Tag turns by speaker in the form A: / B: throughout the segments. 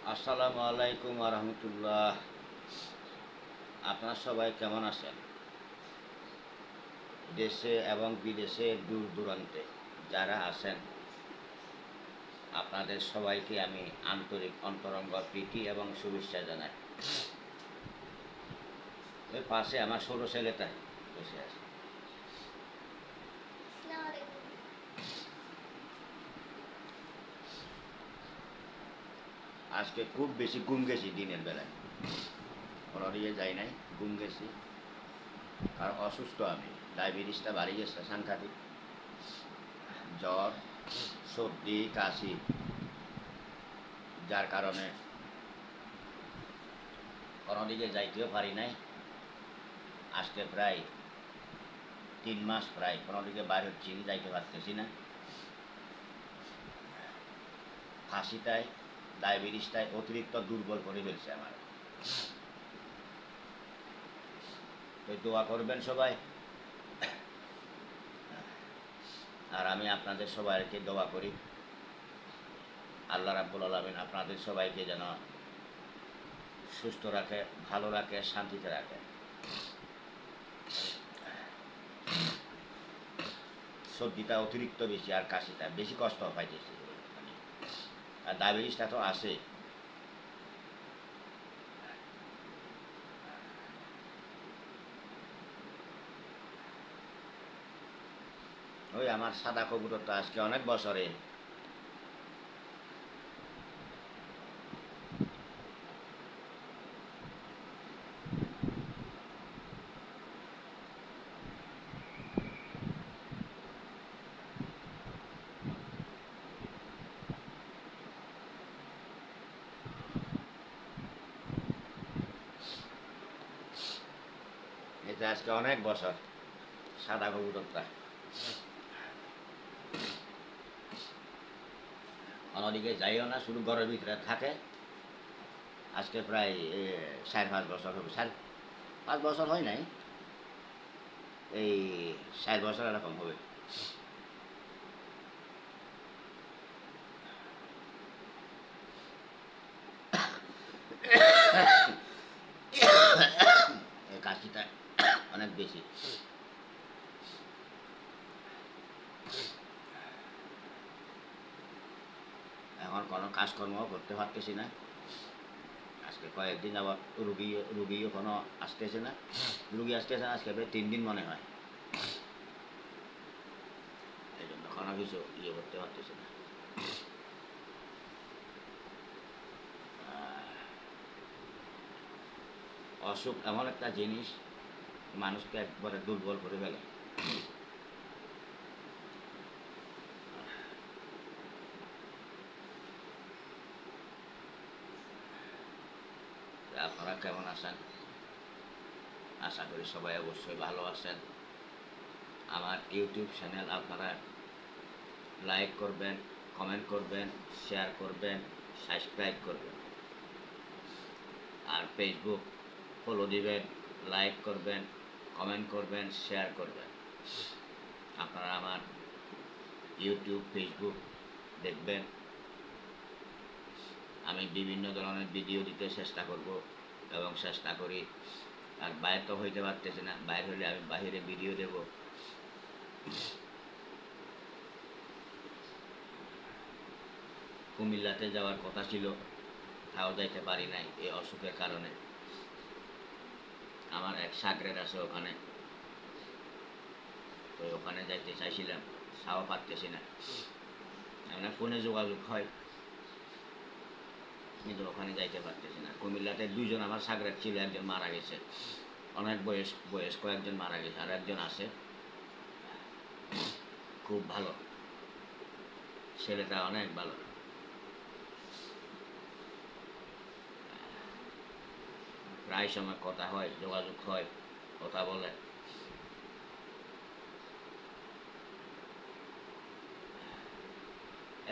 A: আসসালামু আলাইকুম রহমতুল্লাহ। আপনারা সবাই কেমন আছেন? দেশে এবং বিদেশে দূর দূরান্তে যারা আছেন, আপনাদের সবাইকে আমি আন্তরিক অন্তরঙ্গ প্রীতি এবং শুভেচ্ছা জানাই। ওই পাশে আমার ছোট ছেলেটা বসে আছে। আজকে খুব বেশি ঘুম গেছি দিনের বেলায়, কোনো দিকে যাই নাই, ঘুম গেছি। আর অসুস্থ আমি, ডায়াবেটিসটা বাড়ি গেছে সাংঘাতিক, জ্বর, সর্দি, কাশি, যার কারণে কোনো দিকে যাইতেও পারি নাই। আজকে প্রায় 3 মাস প্রায় কোনো দিকে বাইরে হচ্ছি, যাইতে পারতেছি না। কাশিটায়, ডায়াবেটিসটায় অতিরিক্ত দুর্বল করে ফেলছে আমার। তো দোয়া করবেন সবাই, আর আমি আপনাদের সবাইকে দোয়া করি আল্লাহ রাব্বুল আলামিন আপনাদের সবাইকে যেন সুস্থ রাখে, ভালো রাখে, শান্তিতে রাখে। সর্দিটা অতিরিক্ত বেশি আর কাশিটা বেশি কষ্ট পাইতেছি, আর ডায়াবেটিসটা তো আসে। ওই আমার সাদা কবুতরটা আজকে অনেক বছরে, এটা আজকে অনেক বছর সাদা কবুতরটা। অন্যদিকে যাইও না, শুধু ঘরের ভিতরে থাকে। আজকে প্রায় 4-5 বছর হবে, 5 বছর হয় নাই, এই 4 বছর এরকম হবে। এই কাশিটা অনেক বেশি। এখন কোনো কাজকর্মও করতে পারতেছি না। আজকে কয়েকদিন আবার রুগীও কোনো আসতেছে না, রুগী আসতেছে না আজকে প্রায় 3 দিন মনে হয়। এই জন্য কোনো কিছু করতে পারতেছি না। অসুখ এমন একটা জিনিস, মানুষকে একবারে দুর্বল করে ফেলে। আপনারা কেমন আছেন? আশা করি সবাই অবশ্যই ভালো আছেন। আমার ইউটিউব চ্যানেল আপনারা লাইক করবেন, কমেন্ট করবেন, শেয়ার করবেন, সাবস্ক্রাইব করবেন। আর ফেসবুক ফলো দিবেন, লাইক করবেন, কমেন্ট করবেন, শেয়ার করবেন। আপনারা আমার ইউটিউব, ফেসবুক দেখবেন। আমি বিভিন্ন ধরনের ভিডিও দিতে চেষ্টা করব এবং চেষ্টা করি। আর বাইরে তো হইতে পারতেছি না, বাইরে হলে আমি বাহিরে ভিডিও দেব। কুমিল্লাতে যাওয়ার কথা ছিল, তাও যাইতে পারি নাই এই অসুখের কারণে। আমার এক সাগরের আছে ওখানে, তো ওখানে যাইতে চাইছিলাম, তাও পারতেছি না। মানে ফোনে যোগাযোগ হয়, কিন্তু ওখানে যাইতে পারতেছি না। কুমিল্লাতে 2জন আমার সাগরের ছিল, একজন মারা গেছে, অনেক বয়স্ক একজন মারা গেছে, আর একজন আছে খুব ভালো, ছেলেটা অনেক ভালো। প্রায় সময় কথা হয়, যোগাযোগ হয়, কথা বলে।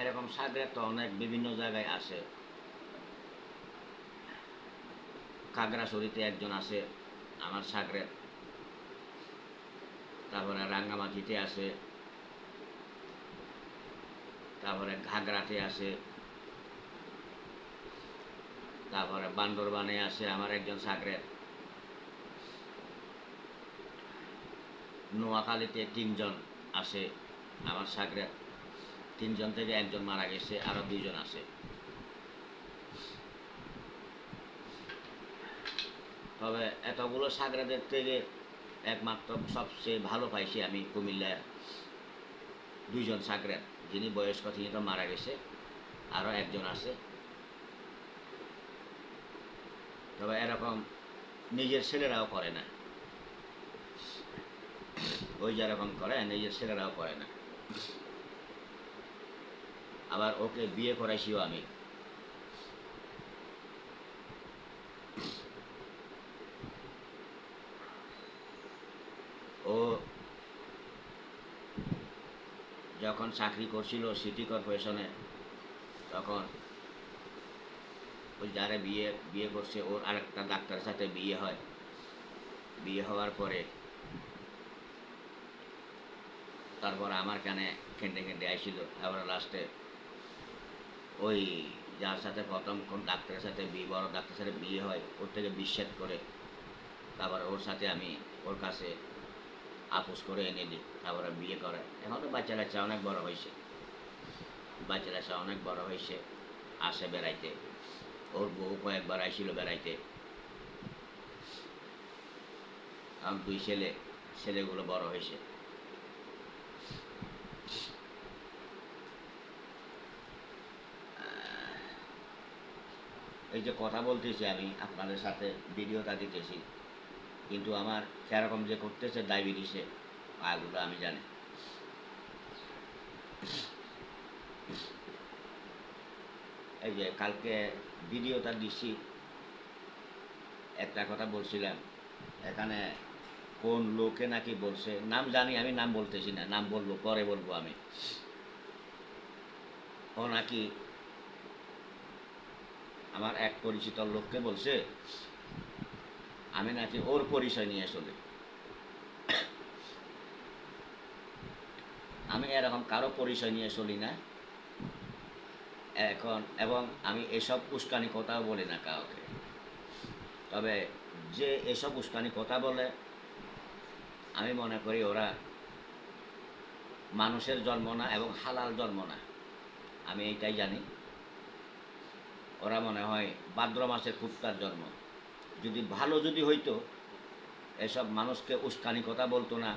A: এরকম সাগরে তো অনেক বিভিন্ন জায়গায় আছে। খাগড়াছড়িতে একজন আছে আমার সাগরে, তারপরে রাঙ্গামাটিতে আছে, তারপরে ঘাগড়াতে আছে, তারপরে বান্দরবানে আছে আমার একজন সাগরের, নোয়াখালীতে 3 জন আছে আমার সাগরের, 3 জন থেকে একজন মারা গেছে, আরো 2 জন আছে। তবে এতগুলো সাগরেদের থেকে একমাত্র সবচেয়ে ভালো পাইছি আমি কুমিল্লার 2 জন সাগরের, যিনি বয়স্ক তিনি তো মারা গেছে, আরও একজন আছে। তবে এরকম নিজের ছেলেরাও করে না, ওই যেরকম করে নিজের ছেলেরাও করে না। আবার ওকে বিয়ে করাইছিও আমি। ও যখন চাকরি করছিল সিটি কর্পোরেশনে, তখন ওই যারা বিয়ে করছে ওর আরেকটা ডাক্তারের সাথে বিয়ে হয়। বিয়ে হওয়ার পরে তারপর আমার কানে খেন্ডে খেন্ডে আইছিল। আবার লাস্টে ওই যার সাথে প্রথম কোন ডাক্তারের সাথে বড় ডাক্তারের সাথে বিয়ে হয়, ওর থেকে বিচ্ছেদ করে তারপর ওর সাথে আমি ওর কাছে আপোষ করে এনে দিই, তারপরে বিয়ে করে। এখন তো বাচ্চা কাচ্চা অনেক বড় হয়েছে, বাচ্চা কাচ্চা অনেক বড় হয়েছে, আসে বেড়াইতে। ওর বউ কয়েকবার আইছিল বেড়াইতে। আমার 2 ছেলে, ছেলেগুলো বড় হয়েছে। এই যে কথা বলতেছি আমি আপনাদের সাথে, ভিডিওটা দিতেছি, কিন্তু আমার সেরকম যে করতেছে ডায়াবেটিসে পাগুলো আমি জানি। এই যে কালকে ভিডিওটা দিছি, একটা কথা বলছিলাম, এখানে কোন লোকে নাকি বলছে, নাম জানি আমি, নাম বলতেছি না, নাম বলবো পরে বলবো আমি। ও নাকি আমার এক পরিচিত লোককে বলছে আমি নাকি ওর পরিচয় নিয়ে চলি। আমি এরকম কারো পরিচয় নিয়ে চলি না এখন, এবং আমি এসব উস্কানি কথাও বলি না কাউকে। তবে যে এসব উস্কানি কথা বলে, আমি মনে করি ওরা মানুষের জন্ম না এবং হালাল জন্ম না, আমি এইটাই জানি। ওরা মনে হয় ভাদ্র মাসের কুত্তার জন্ম। যদি ভালো যদি হইতো, এসব মানুষকে উস্কানি কথা বলতো না,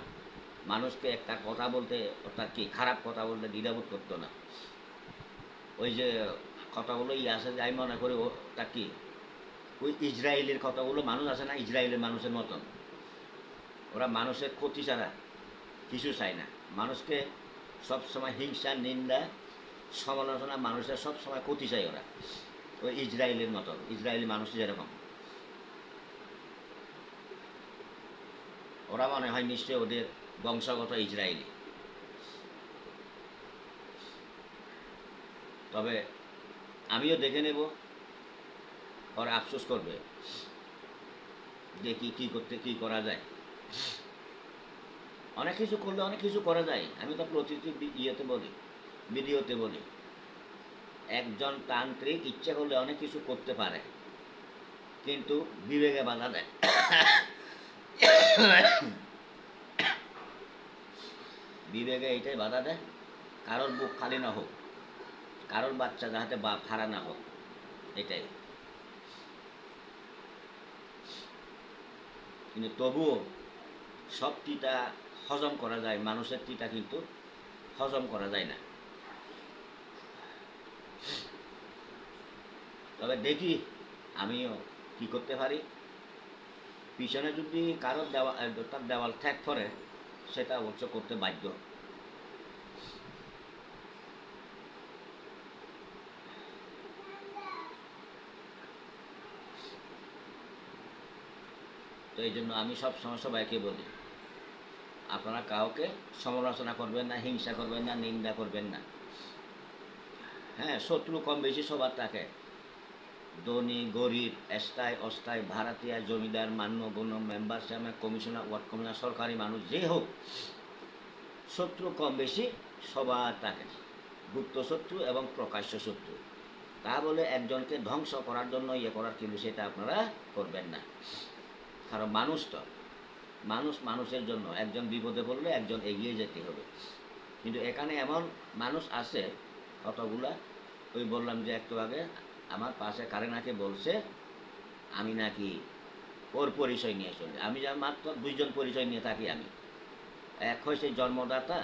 A: মানুষকে একটা কথা বলতে, অর্থাৎ কি খারাপ কথা বলতে দ্বিধাবোধ করতো না। ওই যে কথাগুলো আছে যে আমি মনে করি ওটা কি, ওই ইসরায়েলের কথাগুলো মানুষ আছে না, ইসরায়েলের মানুষের মতন। ওরা মানুষের ক্ষতি ছাড়া কিছু চায় না, মানুষকে সবসময় হিংসা, নিন্দা, সমালোচনা, মানুষের সবসময় ক্ষতি চায় ওরা। ওই ইসরায়েলের মতন, ইসরায়েলি মানুষ যেরকম, ওরা মনে হয় নিশ্চয়ই ওদের বংশগত ইসরায়েলি। তবে আমিও দেখে নেব, ওরা আফসোস করবে, দেখি কি করা যায়। অনেক কিছু করলে অনেক কিছু করা যায়। আমি তো প্রতিটি ইয়েতে বলি, ভিডিওতে বলি, একজন তান্ত্রিক ইচ্ছা করলে অনেক কিছু করতে পারে, কিন্তু বিবেকে বাধা দেয়। বিবেকে এইটাই বাধা দেয়, কারোর বুক খালি না হোক, কারোর বাচ্চা যাহাতে বাপ হারা না হোক, এটাই। কিন্তু তবুও সব তিতা হজম করা যায়, মানুষের তিতা কিন্তু হজম করা যায় না। তবে দেখি আমিও কি করতে পারি। পিছনে যদি কারোর তার দেওয়াল ত্যাগ করে, সেটা অবশ্য করতে বাধ্য। তো এই জন্য আমি সব সময় সবাইকে বলি, আপনারা কাউকে সমালোচনা করবেন না, হিংসা করবেন না, নিন্দা করবেন না। হ্যাঁ, শত্রু কম বেশি সবার থাকে, ধনী গরিব, স্থায়ী অস্থায়ী, ভাড়াটিয়া, জমিদার, মান্য গণ্য, member, chairman, commissioner, ward commissioner, সরকারি মানুষ যে হোক, শত্রু কম বেশি সবার থাকে, গুপ্ত শত্রু এবং প্রকাশ্য শত্রু। তা বলে একজনকে ধ্বংস করার জন্য ইয়ে করার, কিন্তু সেটা আপনারা করবেন না। কারণ মানুষ তো, মানুষ মানুষের জন্য, একজন বিপদে পড়লে একজন এগিয়ে যেতে হবে। কিন্তু এখানে এমন মানুষ আছে কতগুলা, ওই বললাম যে একটু আগে আমার পাশে কারেনাকে বলছে আমি নাকি ওর পরিচয় নিয়ে চলি। আমি যা মাত্র দুইজন পরিচয় নিয়ে থাকি আমি, এক হয়েছে জন্মদাতা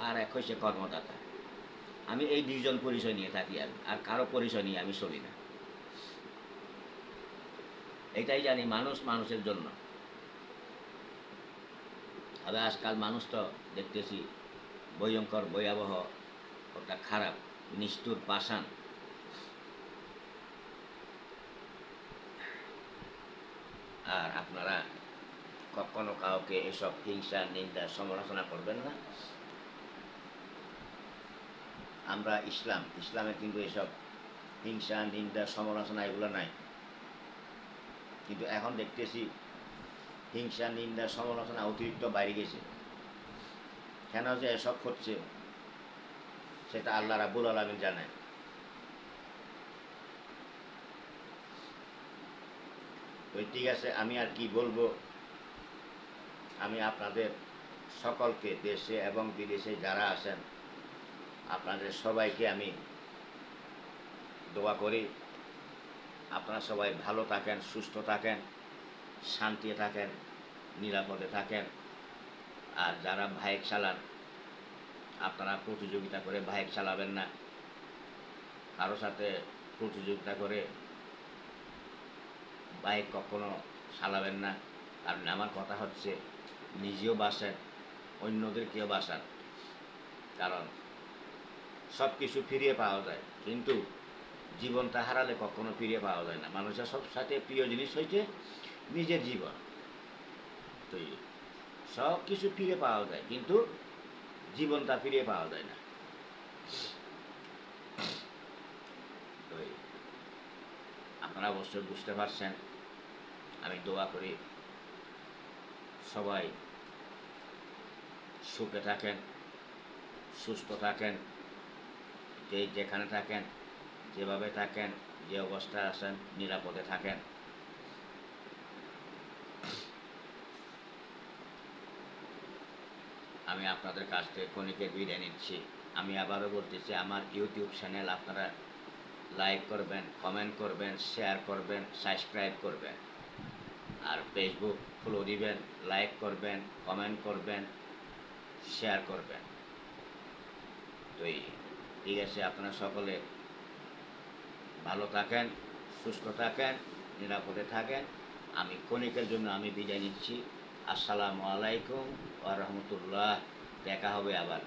A: আর এক হয়েছে কর্মদাতা। আমি এই দুইজন পরিচয় নিয়ে থাকি আমি, আর কারো পরিচয় নিয়ে আমি চলি না। এটাই জানি মানুষ মানুষের জন্য। তবে আজকাল মানুষ তো দেখতেছি ভয়ঙ্কর ভয়াবহ, ওটা খারাপ, নিষ্ঠুর, পাষাণ। আর আপনারা কখনো কাউকে এসব হিংসা, নিন্দা, সমালোচনা করবেন না। আমরা ইসলামে কিন্তু এসব হিংসা, নিন্দা, সমালোচনা এগুলো নাই। কিন্তু এখন দেখতেছি হিংসা, নিন্দা, সমালোচনা অতিরিক্ত বাইরে গেছে। কেন যে এসব করছে সেটা আল্লাহ রাব্বুল আলামিন জানেন। তো ঠিক আছে, আমি আর কি বলবো। আমি আপনাদের সকলকে, দেশে এবং বিদেশে যারা আছেন, আপনাদের সবাইকে আমি দোয়া করি আপনারা সবাই ভালো থাকেন, সুস্থ থাকেন, শান্তিতে থাকেন, নিরাপদে থাকেন। আর যারা বাইক চালান, আপনারা প্রতিযোগিতা করে বাইক চালাবেন না, কারো সাথে প্রতিযোগিতা করে বাইক কখনো চালাবেন না। কারণ আমার কথা হচ্ছে নিজেও বাঁচেন, অন্যদেরকেও বাঁচান। কারণ সব কিছু ফিরিয়ে পাওয়া যায়, কিন্তু জীবনটা হারালে কখনো ফিরিয়ে পাওয়া যায় না। মানুষের সব সাথে প্রিয় জিনিস হইতে নিজের জীবন। তো সব কিছু ফিরে পাওয়া যায়, কিন্তু জীবনটা ফিরে পাওয়া যায় না। তো আপনারা অবশ্যই বুঝতে পারছেন। আমি দোয়া করি সবাই সুখে থাকেন, সুস্থ থাকেন, যেখানে থাকেন, যেভাবে থাকেন, যে অবস্থায় আছেন, নিরাপদে থাকেন। আমি আপনাদের কাছ থেকে ক্ষণিকের বিদায় নিচ্ছি। আমি আবারও বলতেছি, আমার ইউটিউব চ্যানেল আপনারা লাইক করবেন, কমেন্ট করবেন, শেয়ার করবেন, সাবস্ক্রাইব করবেন। আর ফেসবুক ফলো দিবেন, লাইক করবেন, কমেন্ট করবেন, শেয়ার করবেন। তো ঠিক আছে, আপনারা সকলে ভালো থাকেন, সুস্থ থাকেন, নিরাপদে থাকেন। আমি ক্ষণিকের জন্য আমি বিদায় নিচ্ছি। আসসালামু আলাইকুম ওয়া রাহমাতুল্লাহ। দেখা হবে আবার।